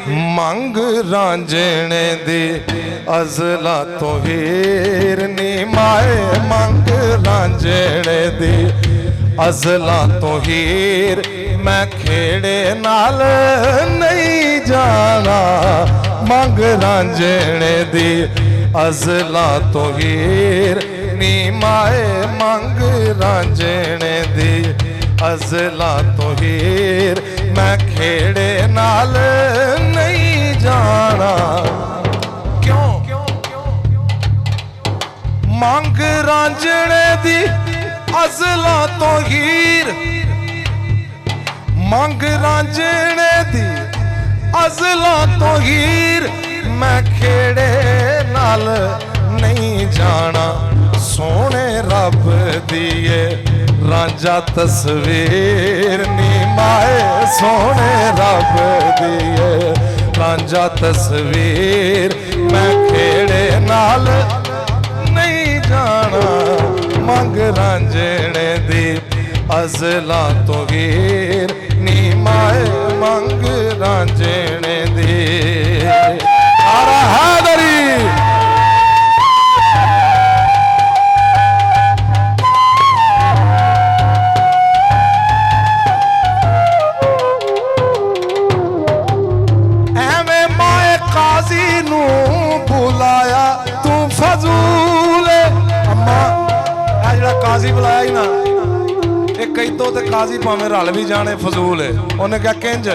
ਮੰਗ ਰਾਂਝਣੇ ਦੀ ਅਜ਼ਲਾ ਤੋਂ ਹੀਰ ਨੀ ਮਾਏ ਮੰਗ ਰਾਂਝਣੇ ਦੀ ਅਜ਼ਲਾ ਤੋਂ ਹੀਰ ਮੈਂ ਖੇੜੇ ਨਾਲ ਨਹੀਂ ਜਾਣਾ ਮੰਗ ਰਾਂਝਣੇ ਦੀ ਅਜ਼ਲਾ ਤੋਂ ਹੀਰ ਨੀ ਮਾਏ ਮੰਗ ਰਾਂਝਣੇ ਦੀ ਅਜ਼ਲਾ ਤੋਂ ਹੀਰ ਮੈਂ ਖੇੜੇ ਨਾਲ ਨਹੀਂ ਜਾਣਾ ਕਿਉਂ ਮੰਗ ਰਾਂਝਣੇ ਦੀ ਅਜ਼ਲਾ ਤੋਂ ਹੀਰ ਮੰਗ ਰਾਂਝਣੇ ਦੀ ਅਜ਼ਲਾ ਤੋਂ ਹੀਰ ਮੈਂ ਖੇੜੇ ਨਾਲ ਨਹੀਂ ਜਾਣਾ ਸੋਹਣੇ ਰੱਬ ਦੀਏ ਰਾਂਝਾ ਤਸਵੀਰ ਨੀ ਮਾਏ ਸੋਹਣੇ ਰੱਬ ਦੀਏ ਰਾਂਝਾ ਤਸਵੀਰ ਮੈਂ ਖੇੜੇ ਨਾਲ ਨਹੀਂ ਜਾਣਾ ਮੰਗ ਰਾਂਝਣੇ ਦੀ ਅਜ਼ਲਾ ਤੋਂ ਹੀਰ ਨੀ ਮਾਏ ਮੰਗ ਰਾਂਝਣੇ ਦੀ ਆਰਾ ਹੈਦਰੀ बुलाया तू फजूल अम्मा जरा काजी बुलाया ही ना एक कई तो काजी भावें रल भी जाने फजूल है उन्हें क्या किंज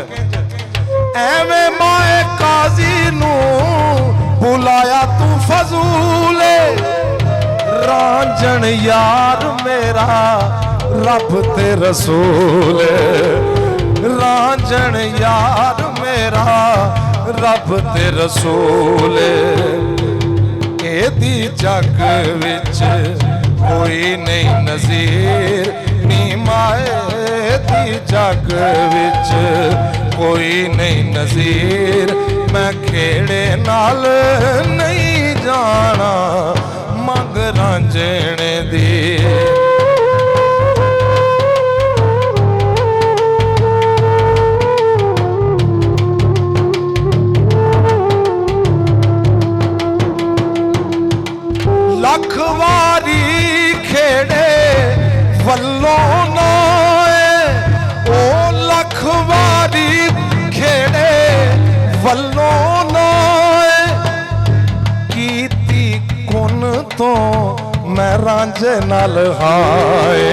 एवें माए काजी नू बुलाया तू फजूल रांझण यार मेरा रब ते रसूल रांझण यार मेरा रब ते रसूल एदी जग विच कोई नहीं नज़ीर नी माए दी जग विच कोई नहीं नज़ीर मैं खेड़े नाल नहीं जाना मंग रांझणे दी लख वारी खेड़े वल्लों नाए ओ लख वारी खेड़े वल्लों नाए कीती कुन तो मैं रांझे नाल हाए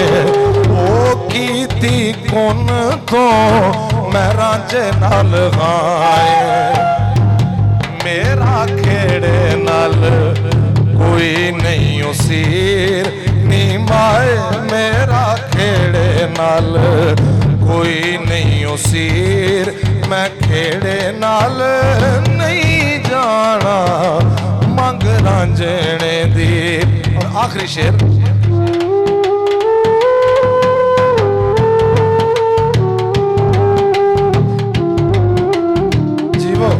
ओ कीती कुन तो मैं रांझे नाल हाए मेरा खेड़े नाल कोई नहीं उसीर नी माए मेरा खेड़े नाल कोई नहीं उसीर मैं खेड़े नाल नहीं जाना मंग रांझणे दी और आखिरी शेर जीवो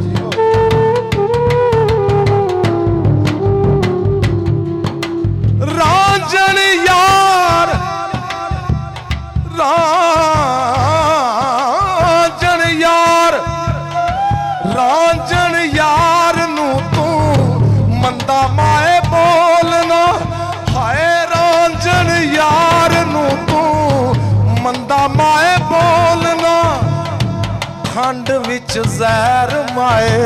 रांझण यार रांझण यार रांझण यार नू तू मंदा माए बोलना हाय रांझण यार नू तू मंदा माए बोलना खंड विच जहर माए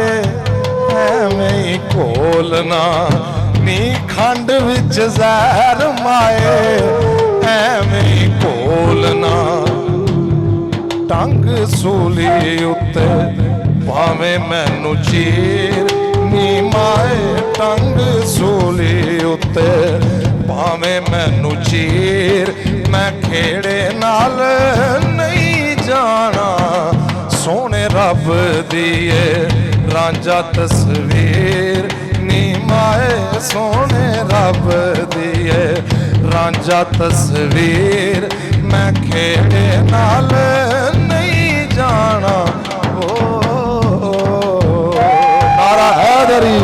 एवें ही घोलना नी खंड विच जहर माए एवें घोलना टंग सूली उत्ते भावें मैनू चीर नी माए टंग सूली उत्ते भावें मैनू चीर मैं खेड़े नाल नहीं जाना सोहने रब दिए रांझा तस्वीर नी माए सोहने रब दिए रांझा तस्वीर मैं खेड़े नाल नहीं जाना ओ नारा हैदरी।